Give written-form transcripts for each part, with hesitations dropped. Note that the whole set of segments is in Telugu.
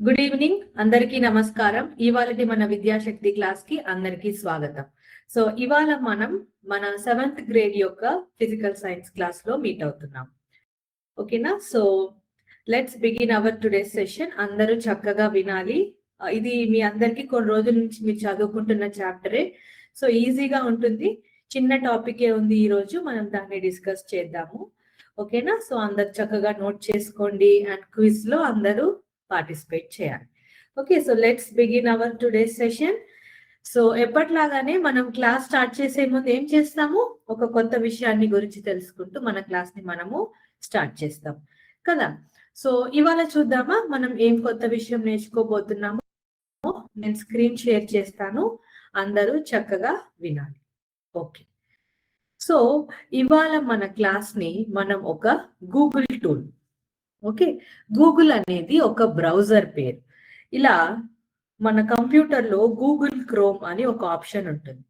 గుడ్ ఈవినింగ్ అందరికీ నమస్కారం. ఇవాళటి మన విద్యాశక్తి క్లాస్ కి అందరికీ స్వాగతం. సో ఇవాళ మనం మన 7th గ్రేడ్ యొక్క ఫిజికల్ సైన్స్ క్లాస్ లో మీట్ అవుతున్నాం. ఓకేనా? So let's begin our today session. అందరూ చక్కగా వినాలి. ఇది మీ అందరికీ కొన్ని రోజుల నుంచి మీరు చదువుకుంటున్న చాప్టరే. సో ఈజీగా ఉంటుంది. చిన్న టాపికే ఉంది. ఈ రోజు మనం దాన్ని డిస్కస్ చేద్దాము. ఓకేనా? సో అందరు చక్కగా నోట్ చేసుకోండి అండ్ క్విజ్ లో అందరూ పార్టిసిపేట్ చేయాలి. Okay, so let's begin our today session. So ఎప్పట్లాగానే మనం క్లాస్ స్టార్ట్ చేసే ముందు ఏం చేస్తాము, ఒక కొత్త విషయాన్ని గురించి తెలుసుకుంటూ మన క్లాస్ ని మనము స్టార్ట్ చేస్తాం కదా. సో ఇవాళ చూద్దామా మనం ఏం కొత్త విషయం నేర్చుకోబోతున్నామో. నేను స్క్రీన్ షేర్ చేస్తాను, అందరూ చక్కగా వినాలి. ఓకే, సో ఇవాళ మన క్లాస్ ని మనం ఒక గూగుల్ టూల్, ఓకే, గూగుల్ అనేది ఒక బ్రౌజర్ పేరు. ఇలా మన కంప్యూటర్ లో గూగుల్ క్రోమ్ అని ఒక ఆప్షన్ ఉంటుంది.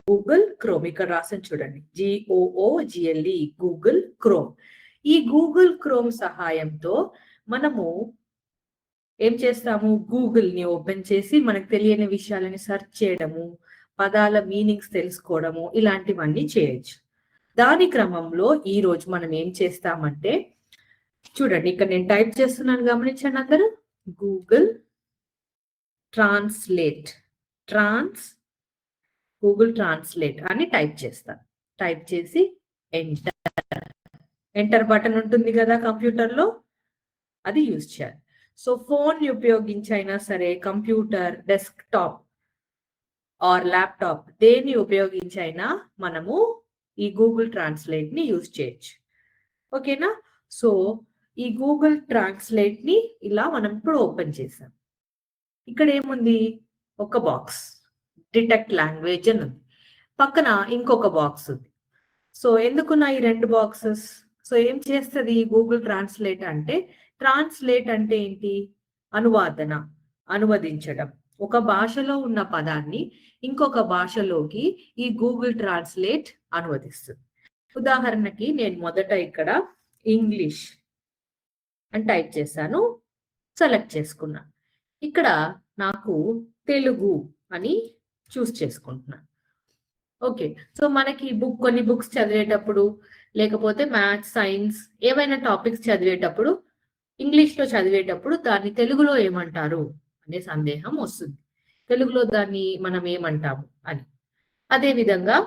గూగుల్ క్రోమ్ ఇక్కడ రాసిన చూడండి, GOOGLE, గూగుల్ క్రోమ్. ఈ గూగుల్ క్రోమ్ సహాయంతో మనము ఏం చేస్తాము, గూగుల్ ని ఓపెన్ చేసి మనకు తెలియని విషయాలని సెర్చ్ చేయడము, పదాల మీనింగ్స్ తెలుసుకోవడము, ఇలాంటివన్నీ చేయొచ్చు. దాని క్రమంలో ఈ రోజు మనం ఏం చేస్తామంటే, చూడండి ఇక్కడ నేను టైప్ చేస్తున్నాను, గమనించండి అందరూ. గూగుల్ ట్రాన్స్లేట్, గూగుల్ ట్రాన్స్లేట్ అని టైప్ చేస్తాను. టైప్ చేసి ఎంటర్ బటన్ ఉంటుంది కదా కంప్యూటర్లో, అది యూజ్ చేయాలి. సో ఫోన్ ఉపయోగించైనా సరే, కంప్యూటర్, డెస్క్టాప్ ఆర్ ల్యాప్టాప్ దేన్ని ఉపయోగించైనా మనము ఈ గూగుల్ ట్రాన్స్లేట్ ని యూజ్ చేయొచ్చు. ఓకేనా? సో ఈ గూగుల్ ట్రాన్స్లేట్ ని ఇలా మనం ఇప్పుడు ఓపెన్ చేసాం. ఇక్కడ ఏముంది, ఒక బాక్స్, డిటెక్ట్ లాంగ్వేజ్ అని ఉంది. పక్కన ఇంకొక బాక్స్ ఉంది. సో ఎందుకున్నా ఈ రెండు బాక్సెస్? సో ఏం చేస్తుంది గూగుల్ ట్రాన్స్లేట్ అంటే? ట్రాన్స్లేట్ అంటే ఏంటి? అనువాదన, అనువదించడం. ఒక భాషలో ఉన్న పదాన్ని ఇంకొక భాషలోకి ఈ గూగుల్ ట్రాన్స్లేట్ అనువదిస్తుంది. ఉదాహరణకి నేను మొదట ఇక్కడ ఇంగ్లీష్ అని టైప్ చేశాను, సెలెక్ట్ చేసుకున్నా. ఇక్కడ నాకు తెలుగు అని చూస్ చేసుకుంటున్నాను. ఓకే, సో మనకి కొన్ని బుక్స్ చదివేటప్పుడు, లేకపోతే మ్యాథ్స్, సైన్స్ ఏవైనా టాపిక్స్ చదివేటప్పుడు, ఇంగ్లీష్లో చదివేటప్పుడు దాన్ని తెలుగులో ఏమంటారు అనే సందేహం వస్తుంది. తెలుగులో దాన్ని మనం ఏమంటాము అని. అదే విధంగా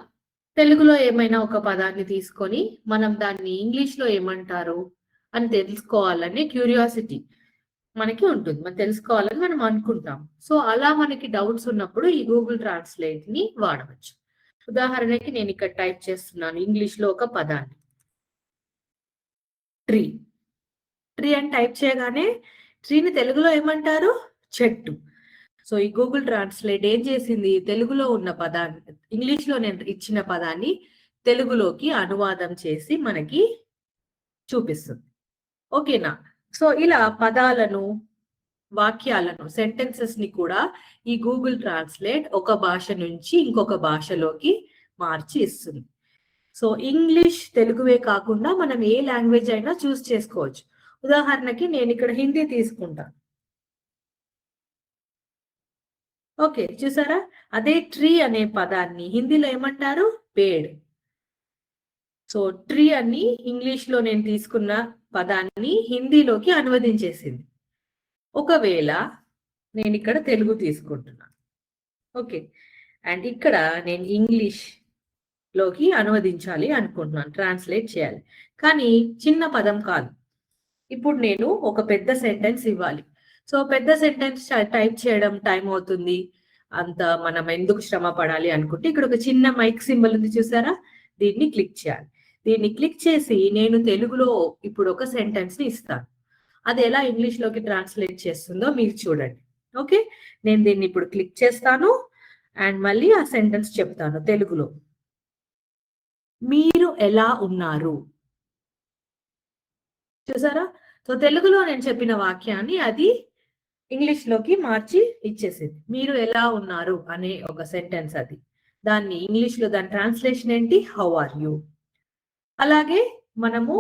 తెలుగులో ఏమైనా ఒక పదాన్ని తీసుకొని మనం దాన్ని ఇంగ్లీష్లో ఏమంటారు అని తెలుసుకోవాలనే క్యూరియాసిటీ మనకి ఉంటుంది. మనం తెలుసుకోవాలని మనం అనుకుంటాం. సో అలా మనకి డౌట్స్ ఉన్నప్పుడు ఈ గూగుల్ ట్రాన్స్లేట్ ని వాడవచ్చు. ఉదాహరణకి నేను ఇక్కడ టైప్ చేస్తున్నాను ఇంగ్లీష్లో ఒక పదాన్ని, ట్రీ. ట్రీ అని టైప్ చేయగానే ట్రీని తెలుగులో ఏమంటారు? చెట్టు. సో ఈ గూగుల్ ట్రాన్స్లేట్ ఏం చేసింది, తెలుగులో ఉన్న పదాన్ని, ఇంగ్లీష్లో నేను ఇచ్చిన పదాన్ని తెలుగులోకి అనువాదం చేసి మనకి చూపిస్తుంది. ఓకేనా? సో ఇలా పదాలను, వాక్యాలను, సెంటెన్సెస్ ని కూడా ఈ గూగుల్ ట్రాన్స్లేట్ ఒక భాష నుంచి ఇంకొక భాషలోకి మార్చి ఇస్తుంది. సో ఇంగ్లీష్, తెలుగువే కాకుండా మనం ఏ లాంగ్వేజ్ అయినా చూస్ చేసుకోవచ్చు. ఉదాహరణకి నేను ఇక్కడ హిందీ తీసుకుంటాను. ఓకే, చూసారా? అదే ట్రీ అనే పదాన్ని హిందీలో ఏమంటారు? పేడ్. సో ట్రీ అని ఇంగ్లీష్లో నేను తీసుకున్న పదాన్ని హిందీలోకి అనువదించేసింది. ఒకవేళ నేను ఇక్కడ తెలుగు తీసుకుంటున్నాను, ఓకే, అండ్ ఇక్కడ నేను ఇంగ్లీష్ లోకి అనువదించాలి అనుకుంటున్నాను, ట్రాన్స్లేట్ చేయాలి. కానీ చిన్న పదం కాదు. ఇప్పుడు నేను ఒక పెద్ద సెంటెన్స్ ఇవ్వాలి. సో పెద్ద సెంటెన్స్ టైప్ చేయడం టైం అవుతుంది, అంత మనం ఎందుకు శ్రమ పడాలి అనుకుంటే ఇక్కడ ఒక చిన్న మైక్ సింబల్ ఉంది, చూసారా? దీన్ని క్లిక్ చేయాలి. దీన్ని క్లిక్ చేసి నేను తెలుగులో ఇప్పుడు ఒక సెంటెన్స్ ని ఇస్తాను. అది ఎలా ఇంగ్లీష్ లోకి ట్రాన్స్లేట్ చేస్తుందో మీరు చూడండి. ఓకే, నేను దీన్ని ఇప్పుడు క్లిక్ చేస్తాను అండ్ మళ్ళీ ఆ సెంటెన్స్ చెప్తాను తెలుగులో. మీరు ఎలా ఉన్నారు? చూసారా? సో తెలుగులో నేను చెప్పిన వాక్యాన్ని అది ఇంగ్లీష్ లోకి మార్చి ఇచ్చేసింది. మీరు ఎలా ఉన్నారు అనే ఒక సెంటెన్స్ అది. దాన్ని ఇంగ్లీష్ లో దాని ట్రాన్స్లేషన్ ఏంటి? How are you. అలాగే మనము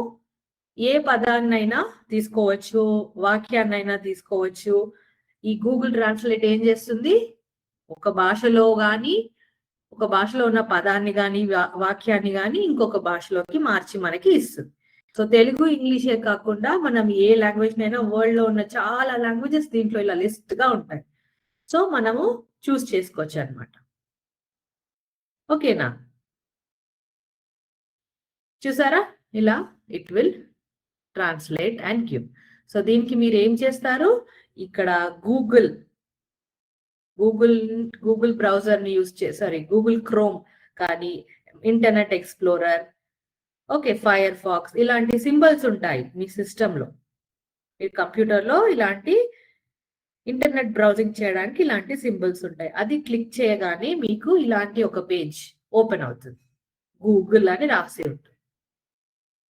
ఏ పదాన్నైనా తీసుకోవచ్చు, వాక్యాన్నైనా తీసుకోవచ్చు, ఈ గూగుల్ ట్రాన్స్లేట్ ఏం చేస్తుంది, ఒక భాషలో ఉన్న పదాన్ని కానీ వాక్యాన్ని కానీ ఇంకొక భాషలోకి మార్చి మనకి ఇస్తుంది. సో తెలుగు ఇంగ్లీషే కాకుండా మనం ఏ లాంగ్వేజ్ అయినా వరల్డ్ లో ఉన్న చాలా లాంగ్వేజెస్ దీంట్లో ఇలా లిస్ట్ గా ఉంటాయి. సో మనము చూస్ చేసుకోవచ్చు అనమాట. ఓకేనా, చూసారా ఇలా it will translate and give. So దీనికి మీరు ఏం చేస్తారు, ఇక్కడ గూగుల్ బ్రౌజర్ ని యూజ్ గూగుల్ క్రోమ్ కానీ, internet explorer, okay, Firefox, ఇలాంటి సింబల్స్ ఉంటాయి మీ సిస్టంలో. మీ కంప్యూటర్లో ఇలాంటి ఇంటర్నెట్ బ్రౌజింగ్ చేయడానికి ఇలాంటి సింబల్స్ ఉంటాయి. అది క్లిక్ చేయగానే మీకు ఇలాంటి ఒక పేజ్ ఓపెన్ అవుతుంది, గూగుల్ అని రాసి ఉంటుంది.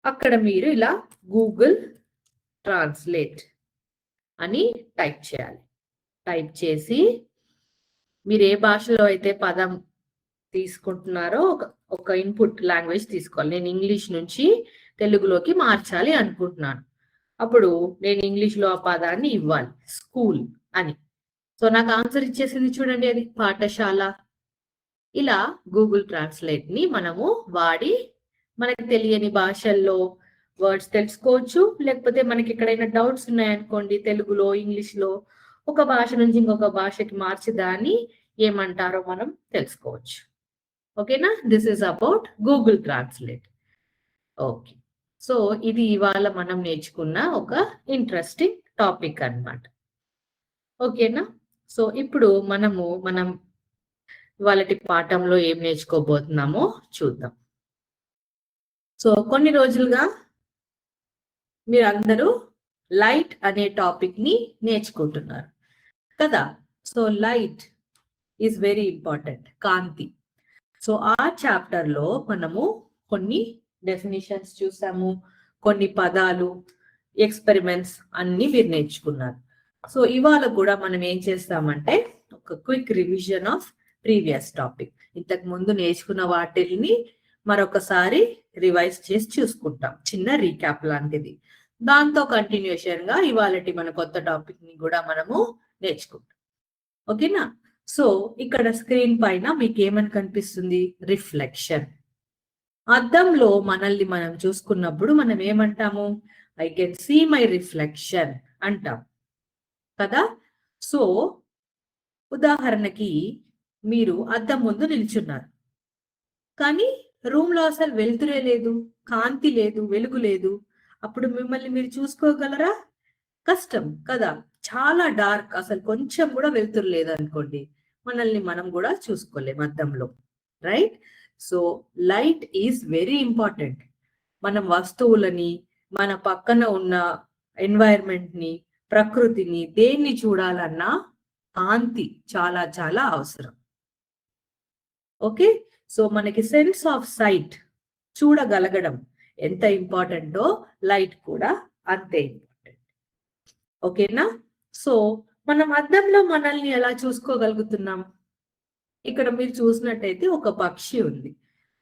అక్కడ మీరు ఇలా గూగుల్ ట్రాన్స్లేట్ అని టైప్ చేయాలి. టైప్ చేసి మీరు ఏ భాషలో అయితే పదం తీసుకుంటున్నారో ఒక ఇన్పుట్ లాంగ్వేజ్ తీసుకోవాలి. నేను ఇంగ్లీష్ నుంచి తెలుగులోకి మార్చాలి అనుకుంటున్నాను. అప్పుడు నేను ఇంగ్లీష్లో ఆ పదాన్ని ఇవ్వాలి, స్కూల్ అని. సో నాకు ఆన్సర్ ఇచ్చేసింది చూడండి, అది పాఠశాల. ఇలా గూగుల్ ట్రాన్స్లేట్ ని మనము వాడి మనకి తెలియని భాషల్లో వర్డ్స్ తెలుసుకోవచ్చు. లేకపోతే మనకి ఎక్కడైనా డౌట్స్ ఉన్నాయనుకోండి, తెలుగులో ఇంగ్లీష్లో ఒక భాష నుంచి ఇంకొక భాషకి మార్చి దాన్ని ఏమంటారో మనం తెలుసుకోవచ్చు. ఓకేనా, this is about Google translate. Okay, so ఇది ఇవాళ మనం నేర్చుకున్న ఒక ఇంట్రెస్టింగ్ టాపిక్ అన్నమాట. ఓకేనా, సో ఇప్పుడు మనం ఇవాళ పాఠంలో ఏం నేర్చుకోబోతున్నామో చూద్దాం. సో కొన్ని రోజులుగా మీరందరూ లైట్ అనే టాపిక్ ని నేర్చుకుంటున్నారు కదా. So light is very important, కాంతి. సో ఆ చాప్టర్ లో మనము కొన్ని డెఫినిషన్స్ చూసాము, కొన్ని పదాలు, ఎక్స్పెరిమెంట్స్ అన్ని మీరు నేర్చుకున్నారు. సో ఇవాళ కూడా మనం ఏం చేస్తామంటే ఒక quick revision of previous topic. ఇంతకు ముందు నేర్చుకున్న వాటిని మరొకసారి రివైజ్ చేసి చూసుకుంటాం, చిన్న రీక్యాప్ లాంటిది. దాంతో కంటిన్యూషన్ గా ఇవాళ మన కొత్త టాపిక్ ని కూడా మనము నేర్చుకుంటాం. ఓకేనా, సో ఇక్కడ స్క్రీన్ పైన మీకు ఏమని కనిపిస్తుంది, రిఫ్లెక్షన్. అద్దంలో మనల్ని మనం చూసుకున్నప్పుడు మనం ఏమంటాము, I can see my reflection అంటాం కదా. సో ఉదాహరణకి మీరు అద్దం ముందు నిల్చున్నారు, కానీ రూమ్ లో అసలు వెలుతురే లేదు, కాంతి లేదు, వెలుగు లేదు. అప్పుడు మిమ్మల్ని మీరు చూసుకోగలరా? కష్టం కదా, చాలా డార్క్, అసలు కొంచెం కూడా వెలుతురు లేదనుకోండి, మనల్ని మనం కూడా చూసుకోలేం అద్దంలో, right? So light is very important. మనం వస్తువులని, మన పక్కన ఉన్న ఎన్వైరన్మెంట్ ని, ప్రకృతిని, దేన్ని చూడాలన్నా కాంతి చాలా చాలా అవసరం. ఓకే, సో మనకి సెన్స్ ఆఫ్ సైట్, చూడగలగడం ఎంత ఇంపార్టెంటో లైట్ కూడా అంతే ఇంపార్టెంట్. ఓకేనా, సో మనం అద్దంలో మనల్ని ఎలా చూసుకోగలుగుతున్నాం? ఇక్కడ మీరు చూసినట్టయితే ఒక పక్షి ఉంది.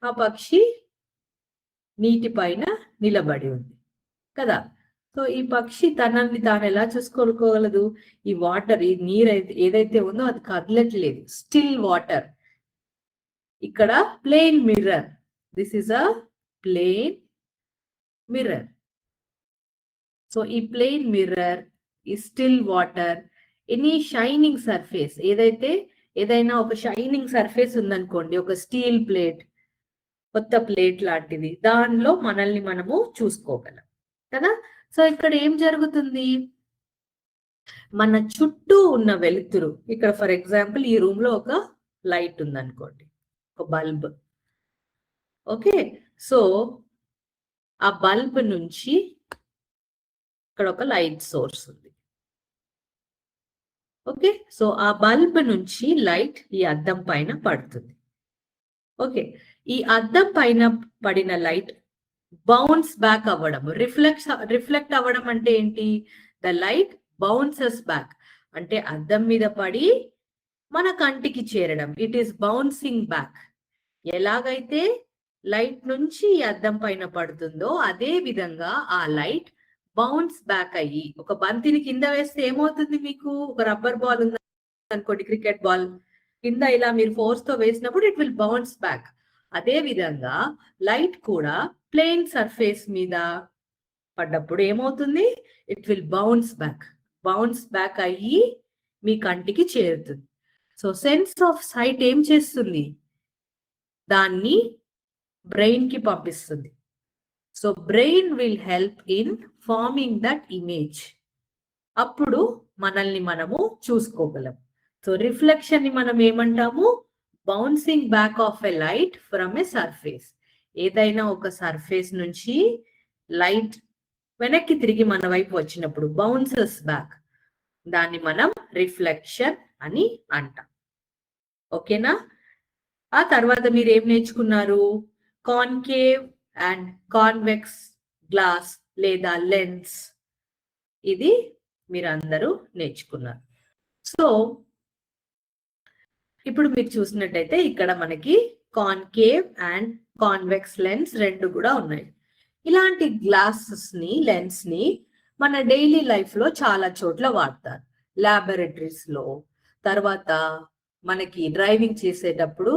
ఆ పక్షి నీటి పైన నిలబడి ఉంది కదా. సో ఈ పక్షి తనని తాను ఎలా చూసుకోగలదు? ఈ వాటర్, ఈ నీరు ఏదైతే ఉందో అది కదలట్లేదు, స్టిల్ వాటర్. ఇక్కడ plane mirror, this is a plane mirror. So ఈ ప్లేన్ మిర్రర్, ఈ still water, any shining surface, ఏదైనా ఒక షైనింగ్ సర్ఫేస్ ఉందనుకోండి, ఒక స్టీల్ ప్లేట్, కొత్త ప్లేట్ లాంటిది, దానిలో మనల్ని మనము చూసుకోగలం కదా. సో ఇక్కడ ఏం జరుగుతుంది, మన చుట్టూ ఉన్న వెలుతురు, ఇక్కడ ఫర్ ఎగ్జాంపుల్ ఈ రూమ్ లో ఒక లైట్ ఉందనుకోండి, ఒక బల్బ్. ఓకే, సో ఆ బల్బ్ నుంచి ఇక్కడ ఒక లైట్ సోర్స్ ఉంది. ఓకే, సో ఆ బల్బ్ నుంచి లైట్ ఈ అద్దం పైన పడుతుంది. ఓకే, ఈ అద్దం పైన పడిన లైట్ బౌన్స్ బ్యాక్ అవ్వడం, రిఫ్లెక్ట్ అవ్వడం అంటే ఏంటి? ద లైట్ బౌన్సెస్ బ్యాక్, అంటే అద్దం మీద పడి మన కంటికి చేరడం, ఇట్ ఈస్ బౌన్సింగ్ బ్యాక్. ఎలాగైతే లైట్ నుంచి ఈ అద్దం పైన పడుతుందో అదే విధంగా ఆ లైట్ బౌన్స్ బ్యాక్ అయ్యి, ఒక బంతిని కింద వేస్తే ఏమవుతుంది, మీకు ఒక రబ్బర్ బాల్ ఉంది అనుకోండి, క్రికెట్ బాల్ కింద ఇలా మీరు ఫోర్స్ తో వేసినప్పుడు ఇట్ విల్ బౌన్స్ బ్యాక్. అదే విధంగా లైట్ కూడా ప్లెయిన్ సర్ఫేస్ మీద పడ్డప్పుడు ఏమవుతుంది, ఇట్ విల్ బౌన్స్ బ్యాక్ అయ్యి మీ కంటికి చేరుతుంది. సో సెన్స్ ఆఫ్ సైట్ ఏం చేస్తుంది, దాన్ని బ్రెయిన్ కి పంపిస్తుంది. So brain will help in farming that image. అప్పుడు మనల్ని మనము చూసుకోగలం. సో రిఫ్లెక్షన్ ని మనం ఏమంటాము, bouncing back of a light from a surface. ఏదైనా ఒక సర్ఫేస్ నుంచి లైట్ వెనక్కి తిరిగి మన వైపు వచ్చినప్పుడు బౌన్సెస్ బ్యాక్, దాన్ని మనం రిఫ్లెక్షన్ అని అంటాం. ఓకేనా? ఆ తర్వాత మీరు ఏం నేర్చుకున్నారు, కాన్కేవ్ అండ్ కాన్వెక్స్ గ్లాస్ లేదా లెన్స్, ఇది మీరందరూ నేర్చుకున్నారు. సో ఇప్పుడు మీరు చూసినట్టయితే ఇక్కడ మనకి కాన్కేవ్ అండ్ కాన్వెక్స్ లెన్స్ రెండు కూడా ఉన్నాయి. ఇలాంటి గ్లాసెస్ ని, లెన్స్ ని మన డైలీ లైఫ్ లో చాలా చోట్ల వాడతారు. ల్యాబొరేటరీస్ లో, తర్వాత మనకి డ్రైవింగ్ చేసేటప్పుడు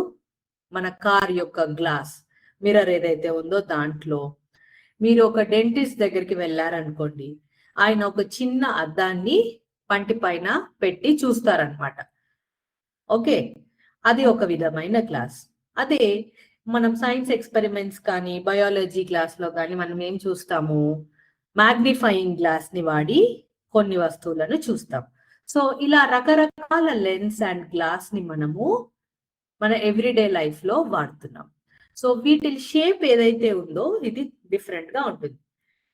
మన కార్ యొక్క గ్లాస్ మిర్రర్ ఏదైతే ఉందో దాంట్లో, మీరు ఒక డెంటిస్ట్ దగ్గరికి వెళ్ళారనుకోండి, ఆయన ఒక చిన్న అద్దాన్ని పంటి పైన పెట్టి చూస్తారనమాట. ఓకే, అది ఒక విధమైన గ్లాస్. అదే మనం సైన్స్ ఎక్స్పెరిమెంట్స్ కానీ బయాలజీ క్లాస్ లో కానీ మనం ఏం చూస్తాము, మ్యాగ్నిఫైయింగ్ గ్లాస్ ని వాడి కొన్ని వస్తువులను చూస్తాం. సో ఇలా రకరకాల లెన్స్ అండ్ గ్లాస్ ని మనము మన ఎవ్రీడే లైఫ్ లో వాడుతున్నాం. సో వీటి షేప్ ఏదైతే ఉందో ఇది డిఫరెంట్ గా ఉంటుంది.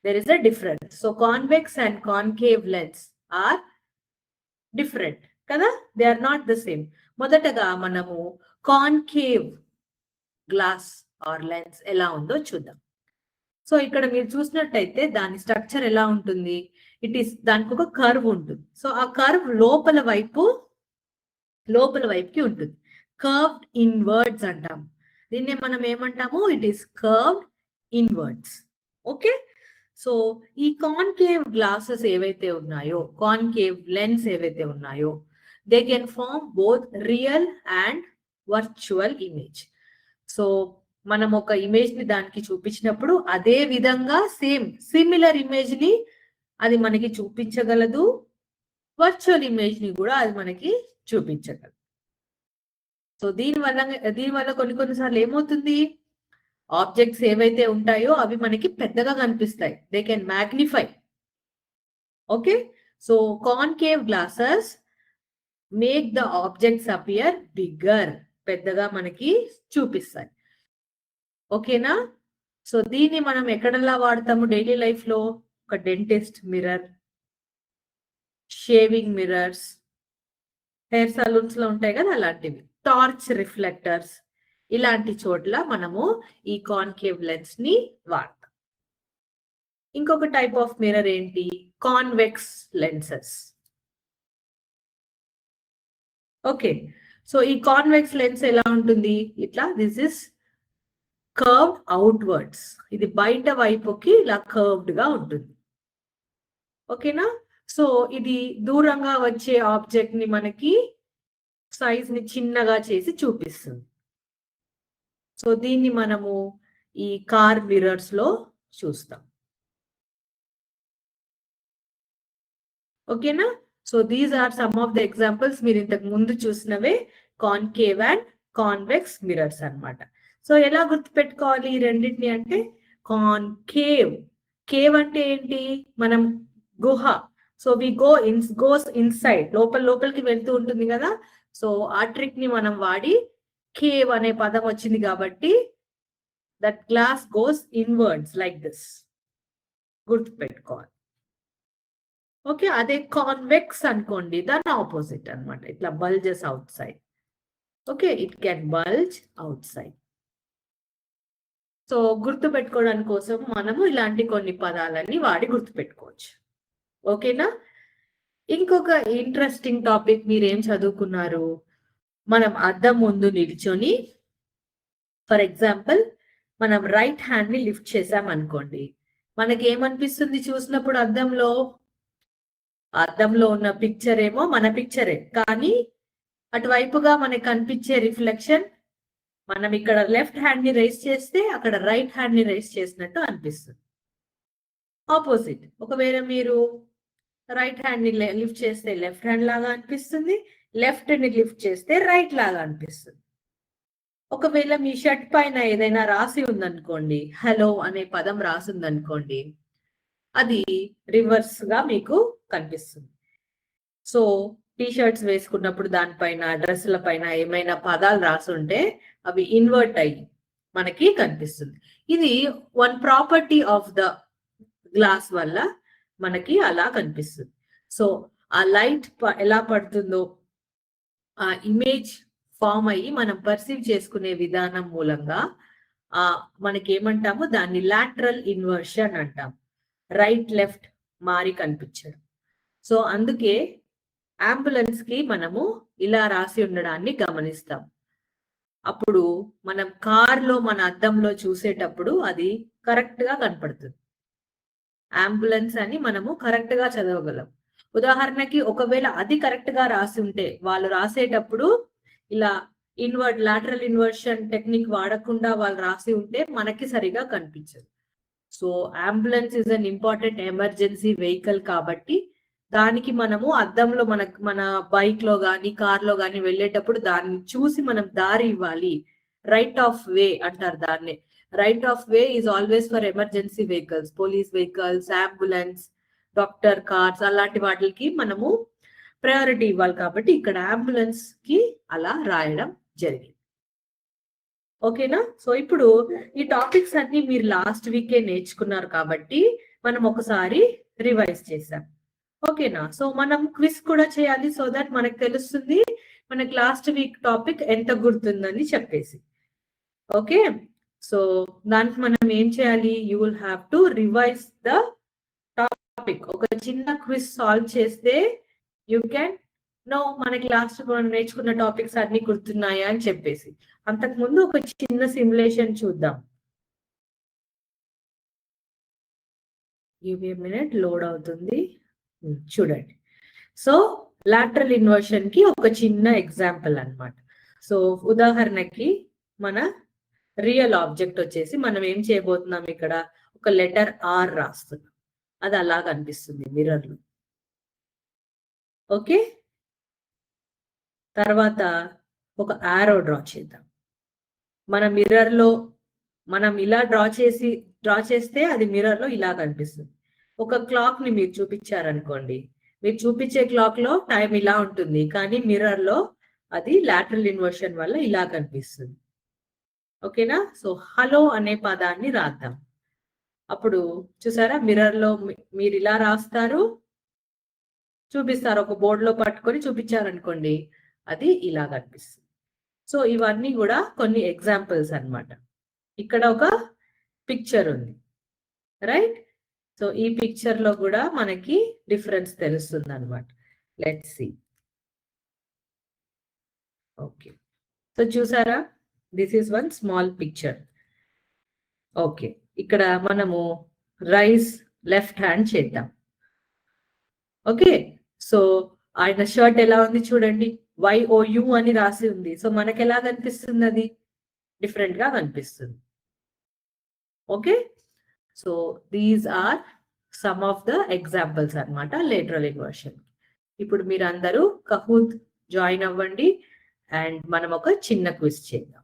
There is a difference. So convex and concave lens are different కదా, they are not the same. మొదటగా మనము కాన్కేవ్ గ్లాస్ ఆర్ లెన్స్ ఎలా ఉందో చూద్దాం. సో ఇక్కడ మీరు చూసినట్టయితే దాని స్ట్రక్చర్ ఎలా ఉంటుంది, దానికి ఒక కర్వ్ ఉంటుంది. సో ఆ కర్వ్ లోపల వైపుకి ఉంటుంది. కర్వ్డ్ ఇన్వర్డ్స్ అంటాం దీన్ని. మనం ఏమంటాము, it is curved inwards. Okay, so ఈ కాన్కేవ్ గ్లాసెస్ ఏవైతే ఉన్నాయో, కాన్కేవ్ లెన్స్ ఏవైతే ఉన్నాయో, they can form both real and virtual image. So మనం ఒక ఇమేజ్ ని దానికి చూపించినప్పుడు అదే విధంగా సిమిలర్ ఇమేజ్ ని అది మనకి చూపించగలదు, వర్చువల్ ఇమేజ్ ని కూడా అది మనకి చూపించగలదు. సో దీనివల్ల కొన్నిసార్లు ఏమవుతుంది, ఆబ్జెక్ట్స్ ఏవైతే ఉంటాయో అవి మనకి పెద్దగా కనిపిస్తాయి. They can magnify. Okay, so concave glasses make the objects appear bigger, పెద్దగా మనకి చూపిస్తాయి. ఓకేనా? సో దీన్ని మనం ఎక్కడలా వాడతాము డైలీ లైఫ్ లో, ఒక dentist mirror, shaving mirrors, hair saloons లో ఉంటాయి కదా అలాంటివి, టార్చ్ రిఫ్లెక్టర్స్, ఇలాంటి చోట్ల మనము ఈ కాన్కేవ్ లెన్స్ ని వాడతాం. ఇంకొక టైప్ ఆఫ్ మిర్రర్ ఏంటి, కాన్వెక్స్ లెన్సెస్. ఓకే, సో ఈ కాన్వెక్స్ లెన్స్ ఎలా ఉంటుంది, ఇట్లా దిస్ ఇస్ కర్వ్ అవుట్వర్డ్స్, ఇది బయట వైపుకి ఇలా కర్వ్డ్ గా ఉంటుంది. ఓకేనా? సో ఇది దూరంగా వచ్చే ఆబ్జెక్ట్ ని మనకి సైజ్ ని చిన్నగా చేసి చూపిస్తుంది. సో దీన్ని మనము ఈ కార్ మిర్రర్స్ లో చూస్తాం. ఓకేనా? So these are some of the examples. మీరు ఇంతకు ముందు చూసినవే కాన్కేవ్ అండ్ కాన్వెక్స్ మిర్రర్స్ అన్నమాట. సో ఎలా గుర్తుపెట్టుకోవాలి ఈ రెండింటిని అంటే, కాన్కేవ్, కేవ్ అంటే ఏంటి, మనం గుహ. సో వి గోస్ ఇన్సైడ్, లోపలికి వెళ్తూ ఉంటుంది కదా. సో ఆ ట్రిక్ ని మనం వాడి కేవ్ అనే పదం వచ్చింది కాబట్టి that glass goes inwards like this, గుర్తుపెట్టుకోవాలి. ఓకే, అదే కాన్వెక్స్ అనుకోండి, దాని ఆపోజిట్ అన్నమాట, ఇట్లా bulges outside. Okay, it can bulge outside. So గుర్తుపెట్టుకోవడానికి కోసం మనము ఇలాంటి కొన్ని పదాలన్నీ వాడి గుర్తుపెట్టుకోవచ్చు. ఓకేనా? ఇంకొక ఇంట్రెస్టింగ్ టాపిక్ మీరు ఏం చదువుకున్నారు, మనం అద్దం ముందు నిల్చొని, ఫర్ ఎగ్జాంపుల్ మనం రైట్ హ్యాండ్ ని లిఫ్ట్ చేసాం అనుకోండి, మనకి ఏమనిపిస్తుంది చూసినప్పుడు అద్దంలో ఉన్న పిక్చర్ ఏమో మన పిక్చరే, కానీ అటువైపుగా మనకి కనిపించే రిఫ్లెక్షన్ మనం ఇక్కడ లెఫ్ట్ హ్యాండ్ ని రైస్ చేస్తే అక్కడ రైట్ హ్యాండ్ ని రైస్ చేసినట్టు అనిపిస్తుంది. ఆపోజిట్, ఒకవేళ మీరు రైట్ హ్యాండ్ ని లిఫ్ట్ చేస్తే లెఫ్ట్ హ్యాండ్ లాగా అనిపిస్తుంది, లెఫ్ట్ ని లిఫ్ట్ చేస్తే రైట్ లాగా అనిపిస్తుంది. ఒకవేళ మీ షర్ట్ పైన ఏదైనా రాసి ఉందనుకోండి, హలో అనే పదం రాసి ఉందనుకోండి, అది రివర్స్ గా మీకు కనిపిస్తుంది. సో టీ షర్ట్స్ వేసుకున్నప్పుడు దానిపైన డ్రెస్సుల పైన ఏమైనా పదాలు రాసుంటే అవి ఇన్వర్ట్ అయ్యి మనకి కనిపిస్తుంది. ఇది one property of the glass వల్ల మనకి అలా కనిపిస్తుంది. సో ఆ లైట్ ఎలా పడుతుందో ఆ ఇమేజ్ ఫామ్ అయ్యి మనం పర్సీవ్ చేసుకునే విధానం మూలంగా మనకి ఏమంటాము, దాన్ని లాటరల్ ఇన్వర్షన్ అంటాం. రైట్ లెఫ్ట్ మారి కనిపించడం. సో అందుకే అంబులెన్స్ కి మనము ఇలా రాసి ఉండడాన్ని గమనిస్తాం. అప్పుడు మనం కార్లో మన అద్దంలో చూసేటప్పుడు అది కరెక్ట్ గా కనపడుతుంది. అంబులెన్స్ అని మనము కరెక్ట్ గా చదవగలం. ఉదాహరణకి ఒకవేళ అది కరెక్ట్ గా రాసి ఉంటే వాళ్ళు రాసేటప్పుడు ఇలా లాటరల్ ఇన్వర్షన్ టెక్నిక్ వాడకుండా వాళ్ళు రాసి ఉంటే మనకి సరిగా కనిపించదు. So ambulance is an important emergency vehicle కాబట్టి దానికి మనము అద్దంలో మన బైక్ లో గాని కార్ లో గాని వెళ్ళేటప్పుడు దాన్ని చూసి మనం దారి ఇవ్వాలి. రైట్ ఆఫ్ వే అంటారు దాన్ని. Right of way is always for emergency vehicles, police vehicles, ambulance, doctor cars, అలాంటి వాటికి మనము ప్రయారిటీ ఇవ్వాలి. కాబట్టి ఇక్కడ అంబులెన్స్ కి అలా రాయడం జరిగింది. ఓకేనా? సో ఇప్పుడు ఈ టాపిక్స్ అన్ని మీరు లాస్ట్ వీకే నేర్చుకున్నారు కాబట్టి మనం ఒకసారి రివైజ్ చేసాం. ఓకేనా? సో మనం క్విజ్ కూడా చేయాలి, సో దట్ మనకు తెలుస్తుంది మనకి లాస్ట్ వీక్ టాపిక్ ఎంత గుర్తుందని చెప్పేసి. ఓకే, సో దానికి మనం ఏం చేయాలి, you will have to revise the topic. ఒక చిన్న క్విజ్ సాల్వ్ చేస్తే యూ క్యాన్ నో మనకి లాస్ట్ మనం నేర్చుకున్న టాపిక్స్ అన్ని గుర్తున్నాయా అని చెప్పేసి. అంతకు ముందు ఒక చిన్న సిమ్యులేషన్ చూద్దాం. గివ్ ఏ మినిట్, లోడ్ అవుతుంది. చూడండి. సో లాటరల్ ఇన్వర్షన్ కి ఒక చిన్న ఎగ్జాంపుల్ అన్నమాట. సో ఉదాహరణకి మన రియల్ ఆబ్జెక్ట్ వచ్చేసి మనం ఏం చేయబోతున్నాం, ఇక్కడ ఒక లెటర్ ఆర్ రాస్తున్నాం. అది అలా కనిపిస్తుంది మిర్రర్ లో. ఓకే, తర్వాత ఒక ఆరో డ్రా చేద్దాం. మన మిర్రర్ లో మనం ఇలా డ్రా చేస్తే అది మిర్రర్ లో ఇలా కనిపిస్తుంది. ఒక క్లాక్ ని మీరు చూపించారనుకోండి, మీరు చూపించే క్లాక్ లో టైం ఇలా ఉంటుంది, కానీ మిర్రర్ లో అది లాటరల్ ఇన్వర్షన్ వల్ల ఇలా కనిపిస్తుంది. ఓకేనా? సో హలో అనే పదాన్ని రాద్దాం. అప్పుడు చూసారా, మిర్రర్ లో మీరు ఇలా రాస్తారు, చూపిస్తారు, ఒక బోర్డు లో పట్టుకొని చూపించారనుకోండి, అది ఇలా కనిపిస్తుంది. సో ఇవన్నీ కూడా కొన్ని ఎగ్జాంపుల్స్ అన్నమాట. ఇక్కడ ఒక పిక్చర్ ఉంది, రైట్? సో ఈ పిక్చర్ లో కూడా మనకి డిఫరెన్స్ తెలుస్తుంది అనమాట. Let's see. ఓకే, సో చూసారా, this is one small picture. Okay, ఇక్కడ మనము రైస్ లెఫ్ట్ హ్యాండ్ చేద్దాం. ఓకే, సో ఆయన షర్ట్ ఎలా ఉంది చూడండి, YOU అని రాసి ఉంది. సో మనకి ఎలా కనిపిస్తుంది, అది డిఫరెంట్ గా కనిపిస్తుంది. Okay, so these are some of the examples అన్నమాట లేటరల్ ఇన్వర్షన్. ఇప్పుడు మీరు అందరూ కహూత్ జాయిన్ అవ్వండి అండ్ మనం ఒక చిన్న క్విజ్ చేద్దాం.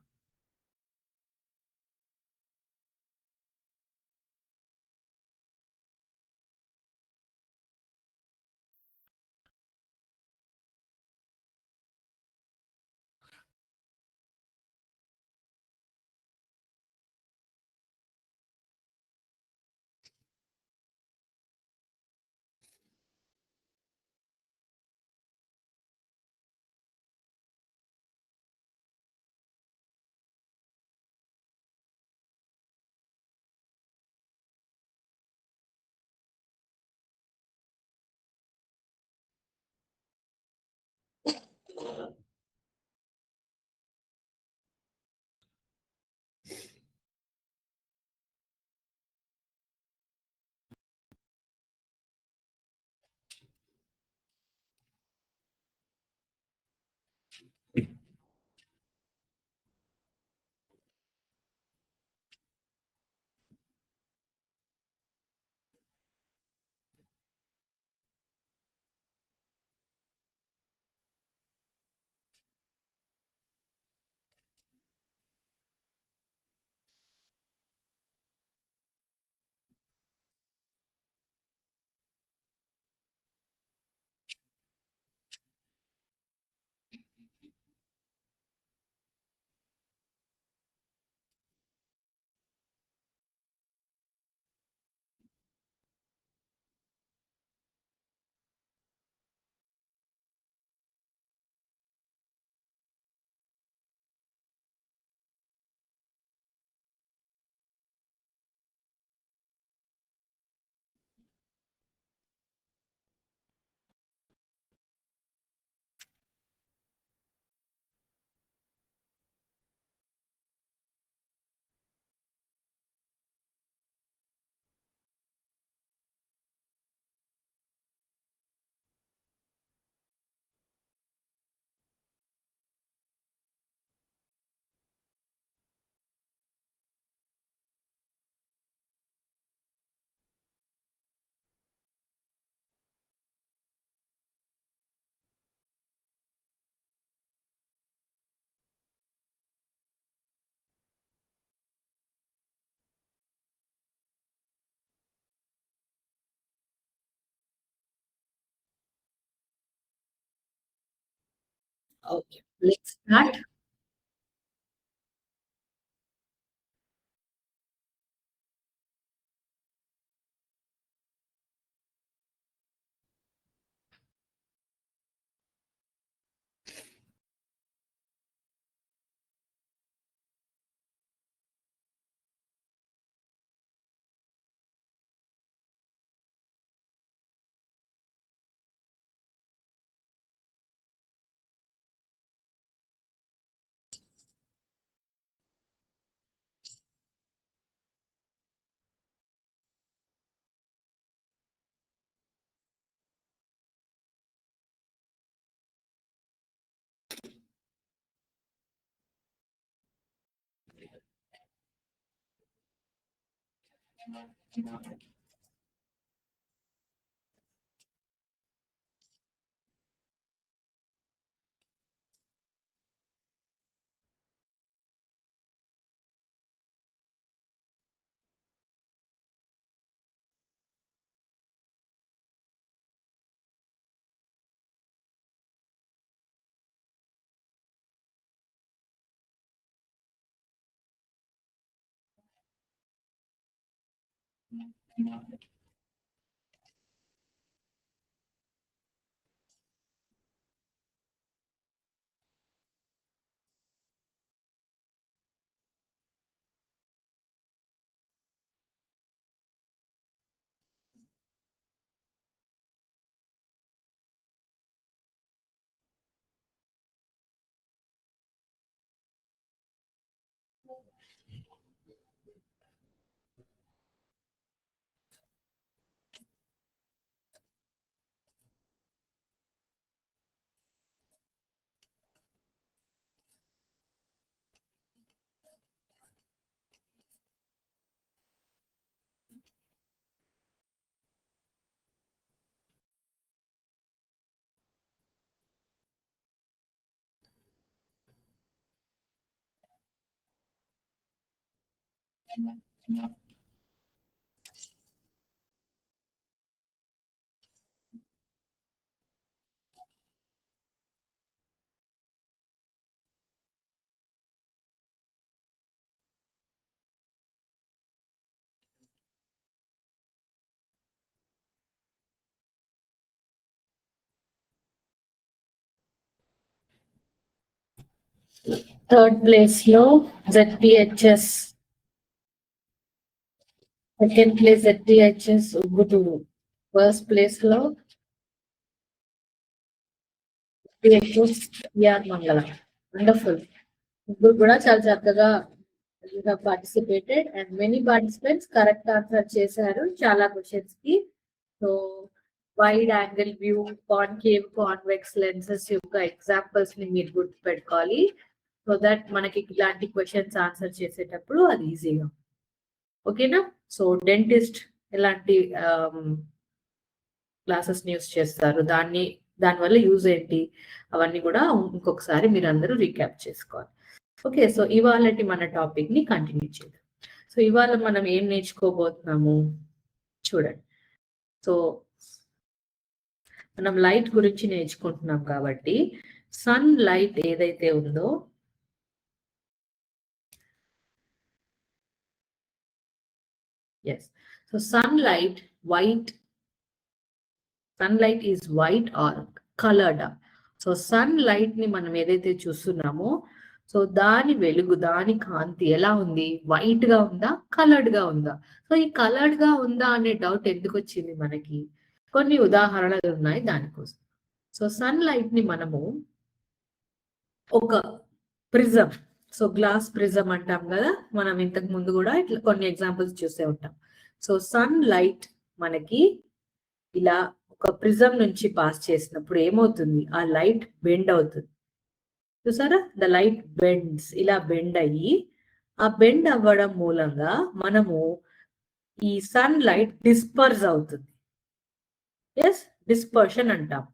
Okay, let's start. Third place లో ZPHS, second place ZPHS Uggutur, first place లో ZPHS మంగళ. వండర్ఫుల్. ముగ్గురు కూడా చాలా చక్కగా participated and many participants correct answer చేశారు చాలా క్వశ్చన్స్ కి. So wide angle view, concave, convex lenses యొక్క ఎగ్జాంపుల్స్ ని మీరు గుర్తు పెట్టుకోవాలి. సో దట్ మనకి ఇలాంటి క్వశ్చన్స్ ఆన్సర్ చేసేటప్పుడు అది ఈజీగా. ఓకేనా? సో డెంటిస్ట్ ఎలాంటి క్లాసెస్ ని యూస్ చేస్తారు, దానివల్ల యూజ్ ఏంటి, అవన్నీ కూడా ఇంకొకసారి మీరు అందరూ రీక్యాప్ చేసుకోవాలి. ఓకే, సో ఇవాళ మన టాపిక్ ని కంటిన్యూ చేద్దాం. సో ఇవాళ మనం ఏం నేర్చుకోబోతున్నాము చూడండి. సో మనం లైట్ గురించి నేర్చుకుంటున్నాం కాబట్టి సన్ లైట్ ఏదైతే ఉందో so sunlight is white or coloured. So sunlight ని మనం ఏదైతే చూస్తున్నామో సో దాని వెలుగు, దాని కాంతి ఎలా ఉంది, వైట్ గా ఉందా, కలర్డ్ గా ఉందా? సో ఈ కలర్డ్ గా ఉందా అనే డౌట్ ఎందుకు వచ్చింది మనకి? కొన్ని ఉదాహరణలు ఉన్నాయి దానికోసం. సో సన్లైట్ ని మనము ఒక ప్రిజం, సో గ్లాస్ ప్రిజం అంటాం కదా, మనం ఇంతకు ముందు కూడా ఇట్లా కొన్ని ఎగ్జాంపుల్స్ చూసే ఉంటాం. సో సన్ లైట్ మనకి ఇలా ఒక ప్రిజం నుంచి పాస్ చేసినప్పుడు ఏమవుతుంది, ఆ లైట్ బెండ్ అవుతుంది. చూసారా, ద లైట్ బెండ్స్, ఇలా బెండ్ అయ్యి ఆ బెండ్ అవ్వడం మూలంగా మనము ఈ సన్ లైట్ డిస్పర్స్ అవుతుంది. ఎస్, డిస్పర్షన్ అంటాం.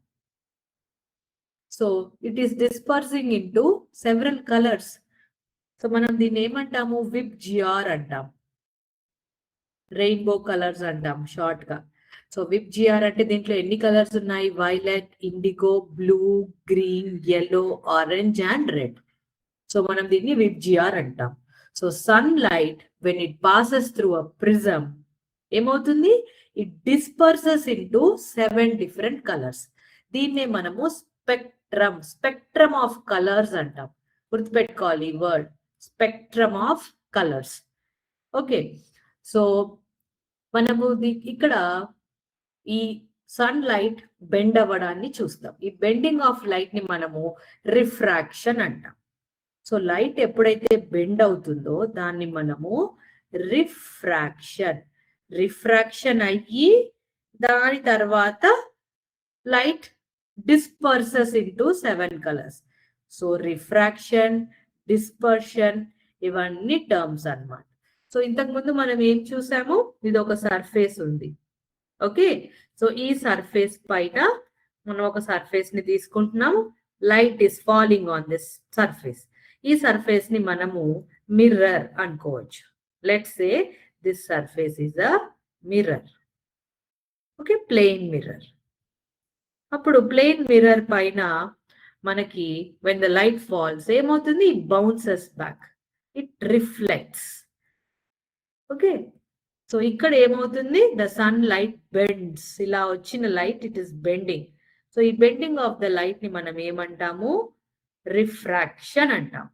So it is dispersing into several colours. సో మనం దీన్ని ఏమంటాము, విబ్ జిఆర్ అంటాం, రెయిన్బో కలర్స్ అంటాం షార్ట్ గా. సో విప్జిఆర్ అంటే దీంట్లో ఎన్ని కలర్స్ ఉన్నాయి? Violet, indigo, blue, green, yellow, orange and red. So మనం దీన్ని విప్జిఆర్ అంటాం. So sunlight when it passes through a prism ఏమవుతుంది? It disperses into 7 different colours. దీన్నే మనము స్పెక్ట్రమ్ ఆఫ్ కలర్స్ అంటాం. గుర్తుపెట్టుకోవాలి ఈ word, spectrum of colours. Okay, so మనము ఇక్కడ ఈ సన్ లైట్ బెండ్ అవ్వడాన్ని చూస్తాం. ఈ బెండింగ్ ఆఫ్ లైట్ ని మనము రిఫ్రాక్షన్ అంటాం. సో లైట్ ఎప్పుడైతే బెండ్ అవుతుందో దాన్ని మనము రిఫ్రాక్షన్ అయ్యి దాని తర్వాత light disperses into 7 colours. So refraction, dispersion ఇవన్నీ టర్మ్స్ అన్నమాట. సో ఇంతకు ముందు మనం ఏం చూసాము? ఇది ఒక సర్ఫేస్ ఉంది. ఓకే, సో ఈ సర్ఫేస్ పైన మనం ఒక సర్ఫేస్ ని తీసుకుంటున్నాము. Light is falling on this surface. ఈ సర్ఫేస్ ని మనము మిర్రర్ అనుకోవచ్చు. Let's say this surface is a mirror. Okay, plain mirror. అప్పుడు ప్లెయిన్ మిర్రర్ పైన మనకి when the light falls ఏమవుతుంది? it bounces back, it reflects. Okay, so ఇక్కడ ఏమవుతుంది? the sunlight bends. ఇలా వచ్చిన light it is bending. So ఈ బెండింగ్ ఆఫ్ ద లైట్ ని మనం ఏమంటాము? రిఫ్రాక్షన్ అంటాం.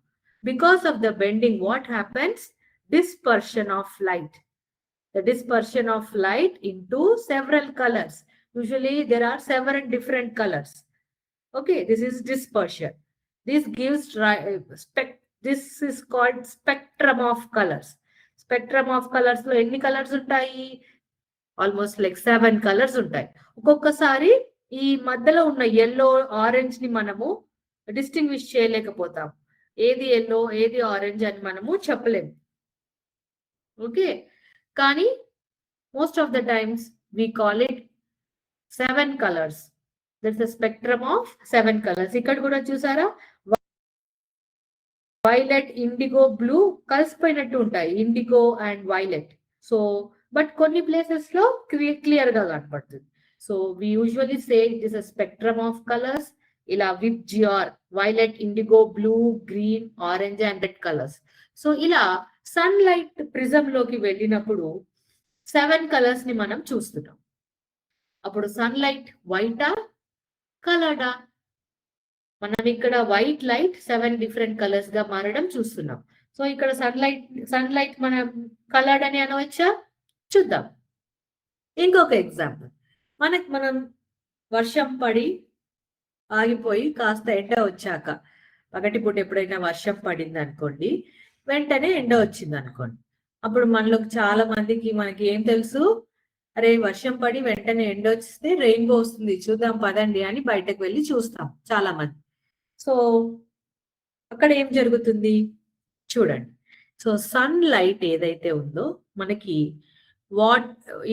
Because of the bending what happens? Dispersion of light. The dispersion of light into several colors. Usually there are 7 different colors. Okay, this is dispersion. This gives this is called spectrum of colors. Spectrum of colors lo enni colors untayi? Almost like 7 colors untayi. ఒక్కొక్కసారి ఈ మధ్యలో ఉన్న yellow, orange ని మనము డిస్టింగ్విష్ చేయలేకపోతాం. ఏది yellow, ఏది orange అని మనము చెప్పలేము. ఓకే, కానీ most of the times we call it 7 colors. That's a spectrum of 7 colors. ఇక్కడ కూడా చూసారా? వైలెట్, ఇండిగో, బ్లూ కలిసిపోయినట్టు ఉంటాయి, indigo and violet. So but కొన్ని ప్లేసెస్ లో క్లియర్ గా కనపడుతుంది. So we usually say it is a spectrum of colours. ఇలా VIBGYOR, violet, indigo, blue, green, orange and red colours. So ఇలా సన్ లైట్ ప్రిజం లోకి వెళ్ళినప్పుడు 7 కలర్స్ ని మనం చూస్తున్నాం. అప్పుడు సన్ లైట్ వైటా, కలర్డా? మనం ఇక్కడ వైట్ లైట్ 7 డిఫరెంట్ కలర్స్ గా మారడం చూస్తున్నాం. సో ఇక్కడ సన్ లైట్ మనం కలర్డ్ అని అనవచ్చా? చూద్దాం. ఇంకొక ఎగ్జాంపుల్, మనం వర్షం పడి ఆగిపోయి కాస్త ఎండ వచ్చాక, పగటిపూట ఎప్పుడైనా వర్షం పడింది అనుకోండి, వెంటనే ఎండ వచ్చింది అనుకోండి, అప్పుడు మనలోకి చాలా మందికి మనకి ఏం తెలుసు? అరే వర్షం పడి వెంటనే ఎండ వస్తే రెయిన్బో వస్తుంది, చూద్దాం పదండి అని బయటకు వెళ్ళి చూస్తాం చాలా మంది. సో అక్కడ ఏం జరుగుతుంది చూడండి. సో సన్ లైట్ ఏదైతే ఉందో మనకి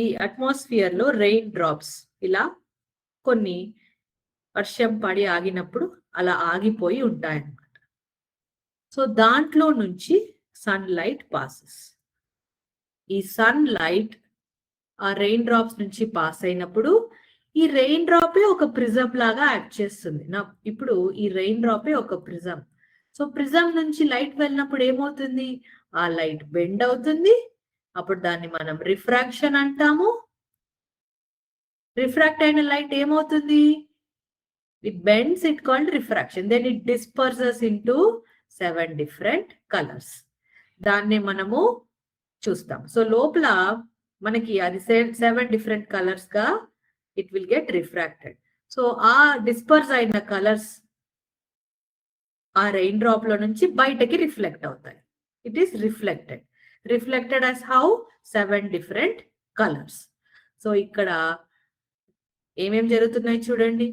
ఈ అట్మాస్ఫియర్ లో రెయిన్ డ్రాప్స్ ఇలా కొన్ని వర్షం పడి ఆగినప్పుడు అలా ఆగిపోయి ఉంటాయన్నమాట. సో దాంట్లో నుంచి సన్ లైట్ పాసెస్. ఈ సన్ లైట్ ఆ రెయిన్ డ్రాప్స్ నుంచి పాస్ అయినప్పుడు ఈ రెయిన్ డ్రాపే ఒక ప్రిజం లాగా యాక్ట్ చేస్తుంది. ఇప్పుడు ఈ రెయిన్ డ్రాపే ఒక ప్రిజం. సో ప్రిజం నుంచి లైట్ వెళ్ళినప్పుడు ఏమవుతుంది? ఆ లైట్ బెండ్ అవుతుంది. అప్పుడు దాన్ని మనం రిఫ్రాక్షన్ అంటాము. రిఫ్రాక్ట్ అయిన లైట్ ఏమవుతుంది? It bends, it called refraction. Then it disperses into 7 different colours. దాన్ని మనము చూస్తాం. సో లోపల మనకి అది 7 డిఫరెంట్ కలర్స్ గా it will get refracted. So ఆ డిస్పర్స్ అయిన కలర్స్ ఆ రెయిన్ డ్రాప్ లో నుంచి బయటకి రిఫ్లెక్ట్ అవుతాయి. It is reflected as how 7 different colours. So ఇక్కడ ఏమేం జరుగుతున్నాయి చూడండి.